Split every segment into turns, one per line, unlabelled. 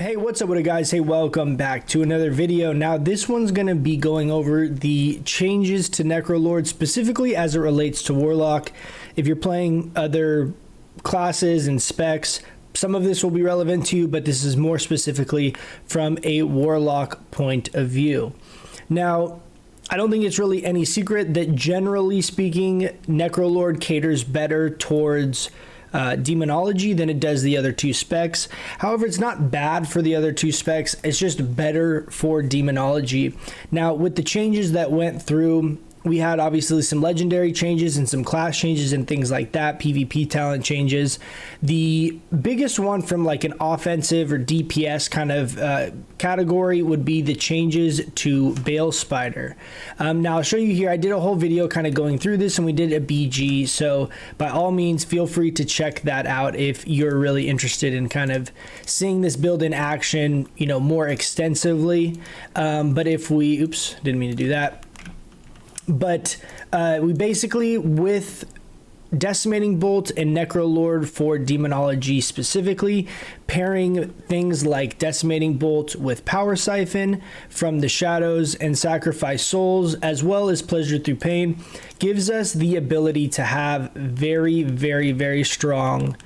Hey, what's up with it, guys? Hey, welcome back to another video. Now, this one's going to be going over the changes to Necrolord, specifically as it relates to Warlock. If you're playing other classes and specs, some of this will be relevant to you, but this is more specifically from a Warlock point of view. Now, I don't think it's really any secret that generally speaking, Necrolord caters better towards Demonology than it does the other two specs. However, it's not bad for the other two specs, it's just better for Demonology. Now, with the changes that went through, we had obviously some legendary changes and some class changes and things like that, PvP talent changes. The biggest one from like an offensive or DPS kind of category would be the changes to Bale Spider. Now I'll show you here, I did a whole video kind of going through this and we did a BG, so by all means feel free to check that out if you're really interested in kind of seeing this build in action, you know, more extensively. But if we, oops, didn't mean to do that. But we basically, with Decimating Bolt and Necrolord for Demonology specifically, pairing things like Decimating Bolt with Power Siphon from the Shadows and Sacrifice Souls, as well as Pleasure Through Pain, gives us the ability to have very strong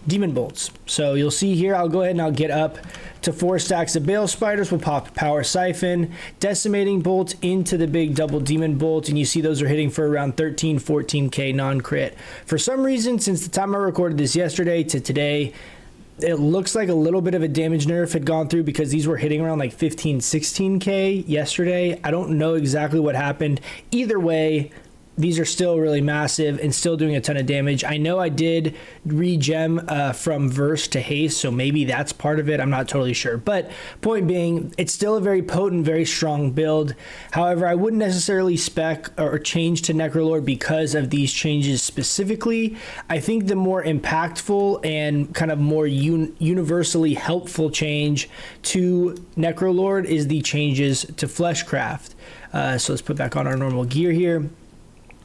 Demon Bolts. So you'll see here, I'll go ahead and I'll get up to 4 stacks of Bale Spiders. We'll pop Power Siphon, Decimating Bolt into the big double Demon Bolt, and you see those are hitting for around 14k non-crit. For some reason, since the time I recorded this yesterday to today, it looks like a little bit of a damage nerf had gone through because these were hitting around like 16k yesterday. I don't know exactly what happened. Either way, these are still really massive and still doing a ton of damage. I know I did regem from Verse to Haste, so maybe that's part of it. I'm not totally sure. But point being, it's still a very potent, very strong build. However, I wouldn't necessarily spec or change to Necrolord because of these changes specifically. I think the more impactful and kind of more universally helpful change to Necrolord is the changes to Fleshcraft. So let's put back on our normal gear here.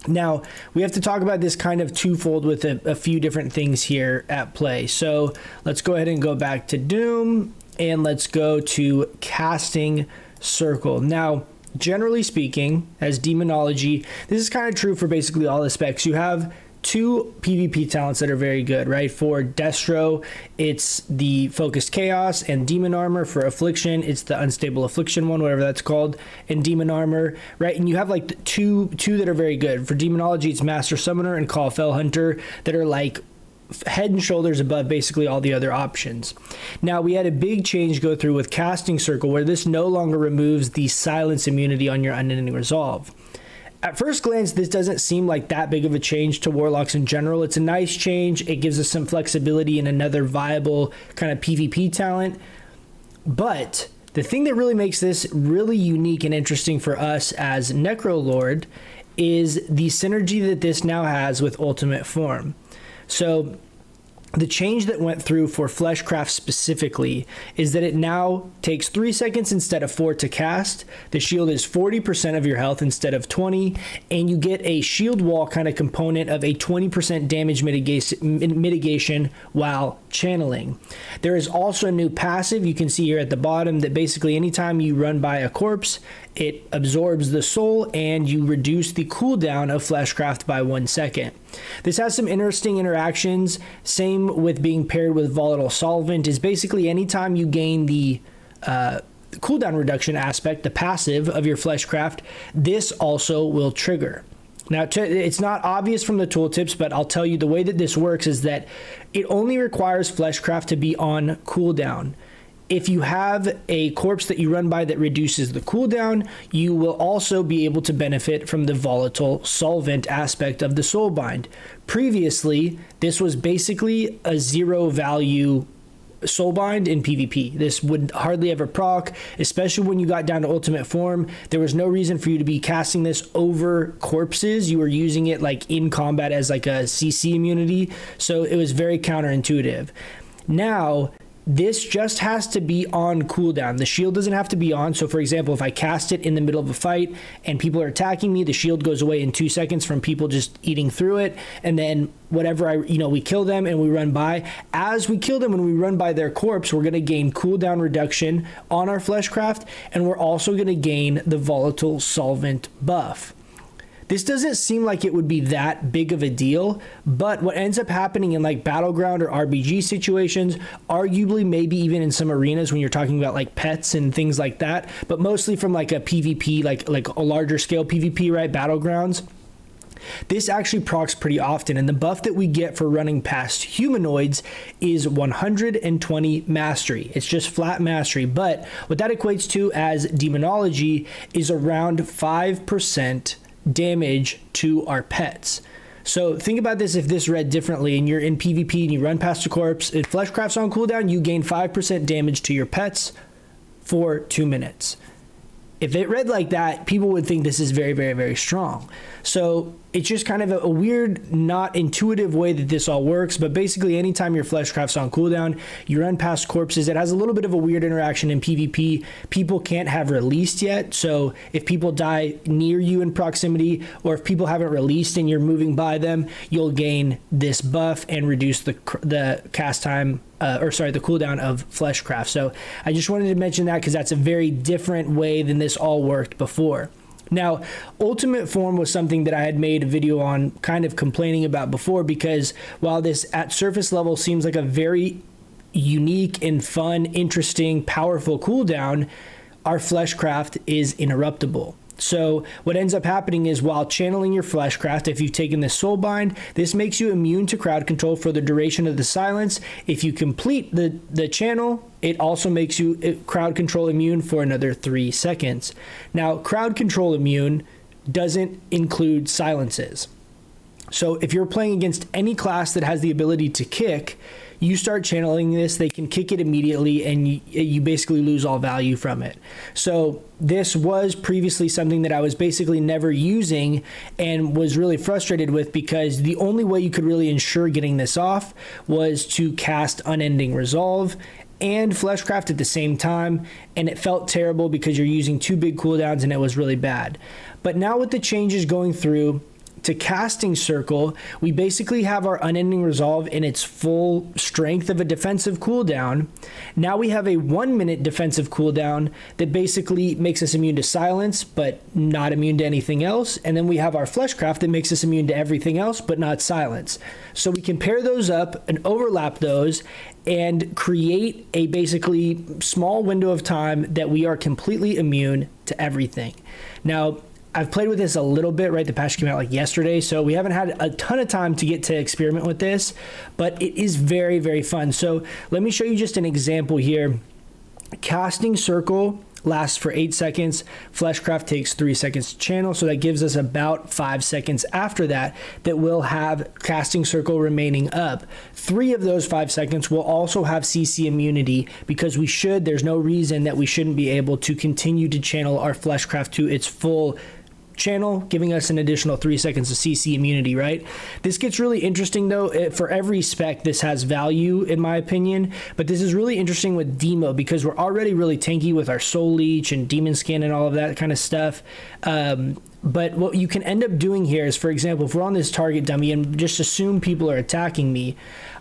Now, we have to talk about this kind of twofold with a few different things here at play. So let's go ahead and go back to Doom and let's go to Casting Circle. Now, generally speaking, as Demonology, this is kind of true for basically all the specs. You have two PvP talents that are very good, right? For Destro, it's the Focused Chaos, and Demon Armor. For Affliction, it's the Unstable Affliction one, whatever that's called, and Demon Armor, right? And you have like the two that are very good. For Demonology, it's Master Summoner and Call Fell Hunter that are like head and shoulders above basically all the other options. Now, we had a big change go through with Casting Circle, where this no longer removes the silence immunity on your Unending Resolve. At first glance, this doesn't seem like that big of a change to Warlocks in general. It's a nice change. It gives us some flexibility and another viable kind of PvP talent. But the thing that really makes this really unique and interesting for us as Necrolord is the synergy that this now has with Ultimate Form. So the change that went through for Fleshcraft specifically is that it now takes 3 seconds instead of 4 to cast. The shield is 40% of your health instead of 20, and you get a shield wall kind of component of a 20% damage mitigation while channeling. There is also a new passive you can see here at the bottom that basically anytime you run by a corpse, it absorbs the soul and you reduce the cooldown of Fleshcraft by 1 second. This has some interesting interactions. Same with being paired with Volatile Solvent, is basically anytime you gain the cooldown reduction aspect, the passive of your Fleshcraft, this also will trigger. Now, it's not obvious from the tooltips, but I'll tell you the way that this works is that it only requires Fleshcraft to be on cooldown. If you have a corpse that you run by that reduces the cooldown, you will also be able to benefit from the Volatile Solvent aspect of the Soulbind. Previously, this was basically a zero value Soulbind in PvP. This would hardly ever proc, especially when you got down to Ultimate Form. There was no reason for you to be casting this over corpses. You were using it like in combat as like a CC immunity, so it was very counterintuitive. Now, this just has to be on cooldown. The shield doesn't have to be on. So for example, if I cast it in the middle of a fight and people are attacking me, the shield goes away in 2 seconds from people just eating through it. And then whatever we kill them and we run by. As we kill them and we run by their corpse, we're going to gain cooldown reduction on our Fleshcraft, and we're also going to gain the volatile solvent buff. This doesn't seem like it would be that big of a deal, but what ends up happening in like battleground or RBG situations, arguably maybe even in some arenas when you're talking about like pets and things like that, but mostly from like a PvP, like a larger scale PvP, right? Battlegrounds. This actually procs pretty often, and the buff that we get for running past humanoids is 120 mastery. It's just flat mastery, but what that equates to as demonology is around 5% damage to our pets. So think about this: if this read differently and you're in PvP and you run past a corpse, if Fleshcraft's on cooldown, you gain 5% damage to your pets for 2 minutes. If it read like that, people would think this is very, very, very strong. So it's just kind of a weird, not intuitive way that this all works. But basically, anytime your Fleshcraft's on cooldown, you run past corpses. It has a little bit of a weird interaction in PvP. People can't have released yet. So if people die near you in proximity, or if people haven't released and you're moving by them, you'll gain this buff and reduce the cast time. The cooldown of Fleshcraft. So I just wanted to mention that because that's a very different way than this all worked before. Now, Ultimate Form was something that I had made a video on kind of complaining about before, because while this at surface level seems like a very unique and fun, interesting, powerful cooldown, our Fleshcraft is interruptible. So what ends up happening is, while channeling your Fleshcraft, if you've taken the Soulbind, this makes you immune to crowd control for the duration of the silence. If you complete the channel, it also makes you crowd control immune for another 3 seconds. Now, crowd control immune doesn't include silences. So if you're playing against any class that has the ability to kick, you start channeling this, they can kick it immediately, and you basically lose all value from it. So this was previously something that I was basically never using and was really frustrated with, because the only way you could really ensure getting this off was to cast Unending Resolve and Fleshcraft at the same time, and it felt terrible because you're using 2 big cooldowns and it was really bad. But now with the changes going through to Casting Circle, we basically have our Unending Resolve in its full strength of a defensive cooldown. Now we have a 1 minute defensive cooldown that basically makes us immune to silence, but not immune to anything else. And then we have our Fleshcraft that makes us immune to everything else, but not silence. So we can pair those up and overlap those and create a basically small window of time that we are completely immune to everything. Now, I've played with this a little bit, right? The patch came out like yesterday, so we haven't had a ton of time to get to experiment with this, but it is very, very fun. So let me show you just an example here. Casting Circle lasts for 8 seconds. Fleshcraft takes 3 seconds to channel, so that gives us about 5 seconds after that we'll have Casting Circle remaining up. 3 of those 5 seconds will also have CC immunity, because there's no reason that we shouldn't be able to continue to channel our Fleshcraft to its full channel, giving us an additional 3 seconds of CC immunity, right? This gets really interesting though. For every spec, this has value in my opinion, but this is really interesting with Demo, because we're already really tanky with our Soul Leech and Demon Skin and all of that kind of stuff. But what you can end up doing here is, for example, if we're on this target dummy and just assume people are attacking me,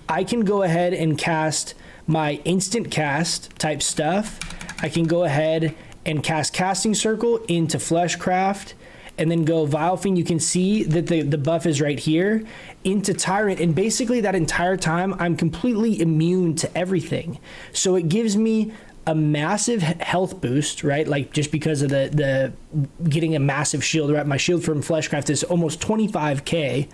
I can go ahead and cast my instant cast type stuff. I can go ahead and cast Casting Circle into Fleshcraft, and then go Vile Fiend. You can see that the buff is right here, into Tyrant, and basically that entire time I'm completely immune to everything. So it gives me a massive health boost, right? Like, just because of the getting a massive shield, right? My shield from Fleshcraft is almost 25k.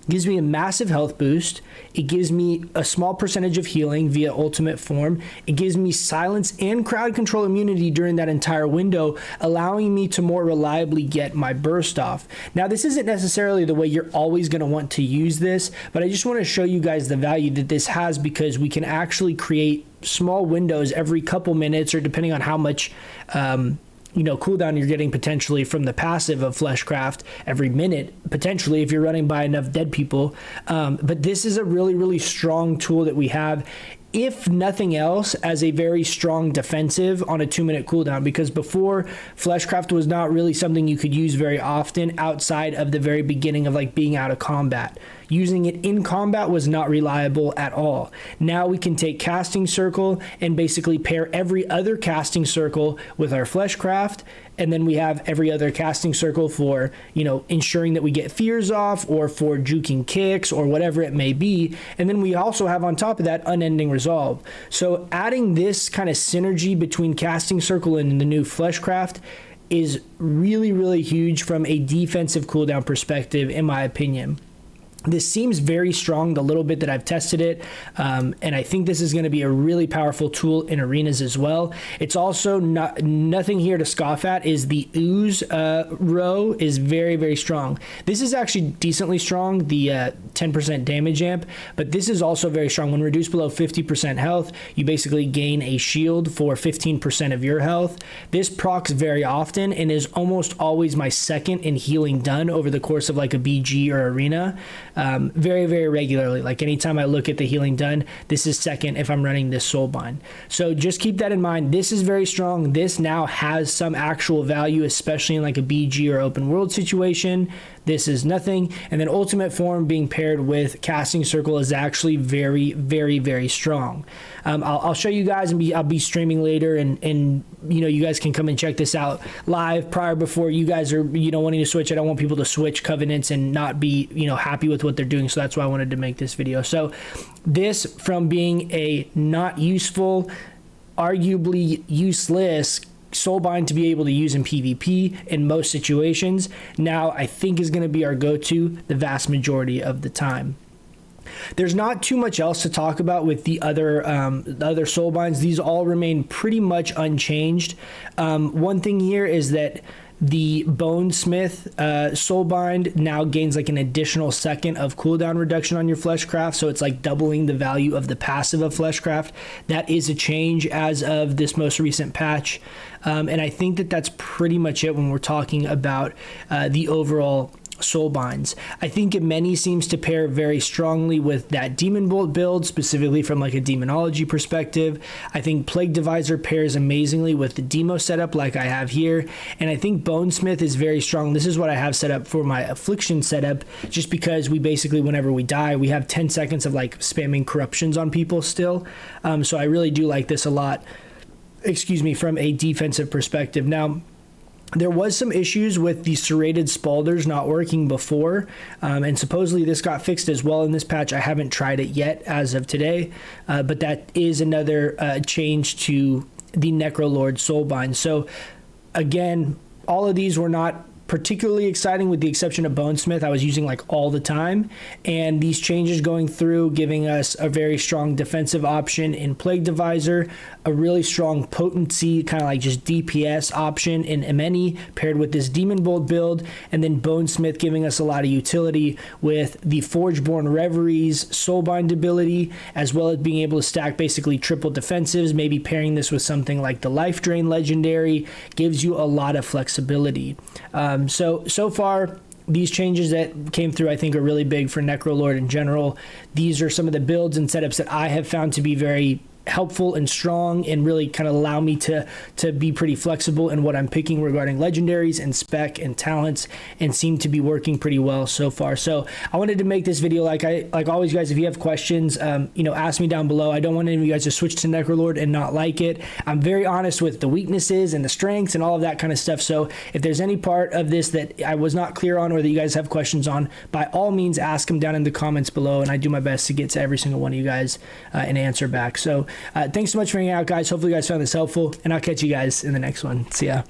Gives me a massive health boost. It gives me a small percentage of healing via Ultimate Form. It gives me silence and crowd control immunity during that entire window, allowing me to more reliably get my burst off. Now, this isn't necessarily the way you're always going to want to use this, but I just want to show you guys the value that this has, because we can actually create small windows every couple minutes, or depending on how much cooldown you're getting potentially from the passive of Fleshcraft, every minute, potentially, if you're running by enough dead people. But this is a really, really strong tool that we have. if nothing else, as a very strong defensive on a 2-minute cooldown, because before, Fleshcraft was not really something you could use very often outside of the very beginning of like being out of combat. Using it in combat was not reliable at all. Now we can take Casting Circle and basically pair every other Casting Circle with our Fleshcraft, and then we have every other Casting Circle for, you know, ensuring that we get fears off or for juking kicks or whatever it may be. And then we also have on top of that Unending Resolve. So adding this kind of synergy between Casting Circle and the new Fleshcraft is really, really huge from a defensive cooldown perspective, in my opinion. This seems very strong the little bit that I've tested it, and I think this is going to be a really powerful tool in arenas as well. It's also nothing here to scoff at is the ooze row is very, very strong. This is actually decently strong, the 10% damage amp, but this is also very strong. When reduced below 50% health, you basically gain a shield for 15% of your health. This procs very often and is almost always my second in healing done over the course of like a BG or arena. Very, very regularly. Like anytime I look at the healing done, this is second if I'm running this Soulbind. So just keep that in mind. This is very strong. This now has some actual value, especially in like a BG or open world situation. This is nothing. And then Ultimate Form being paired with Casting Circle is actually very, very, very strong. I'll show you guys, and I'll be streaming later, and you know, you guys can come and check this out live before you guys are, you know, wanting to switch. I don't want people to switch covenants and not be, you know, happy with what they're doing. So that's why I wanted to make this video. So this, from being a not useful, arguably useless Soulbind to be able to use in PvP in most situations, now I think is going to be our go-to the vast majority of the time. There's not too much else to talk about with the other Soulbinds. These all remain pretty much unchanged. One thing here is that the Bonesmith Soulbind now gains like an additional second of cooldown reduction on your Fleshcraft, so it's like doubling the value of the passive of Fleshcraft. That is a change as of this most recent patch, and I think that that's pretty much it when we're talking about the overall Soulbinds. I think many seems to pair very strongly with that Demon Bolt build, specifically from like a Demonology perspective. I think Plague Divisor pairs amazingly with the Demo setup like I have here, and I think Bonesmith is very strong. This is what I have set up for my Affliction setup, just because we basically, whenever we die, we have 10 seconds of like spamming corruptions on people still. So I really do like this a lot, from a defensive perspective. Now, there was some issues with the serrated Spalders not working before, and supposedly this got fixed as well in this patch. I haven't tried it yet as of today, but that is another change to the Necrolord Soulbind. So again, all of these were not particularly exciting with the exception of Bonesmith. I was using like all the time, and these changes going through giving us a very strong defensive option in Plague Divisor, a really strong potency kind of like just DPS option in Emeni paired with this Demon Bolt build, and then Bonesmith giving us a lot of utility with the Forgeborn Reveries Soulbind ability, as well as being able to stack basically triple defensives. Maybe pairing this with something like the Life Drain Legendary gives you a lot of flexibility. So far, these changes that came through, I think, are really big for Necrolord in general. These are some of the builds and setups that I have found to be very helpful and strong, and really kind of allow me to be pretty flexible in what I'm picking regarding legendaries and spec and talents, and seem to be working pretty well so far. So I wanted to make this video. Like always, guys, if you have questions, ask me down below. I don't want any of you guys to switch to Necrolord and not like it. I'm very honest with the weaknesses and the strengths and all of that kind of stuff. So if there's any part of this that I was not clear on or that you guys have questions on, by all means ask them down in the comments below, and I do my best to get to every single one of you guys and answer back. So thanks so much for hanging out, guys. Hopefully you guys found this helpful, and I'll catch you guys in the next one. See ya.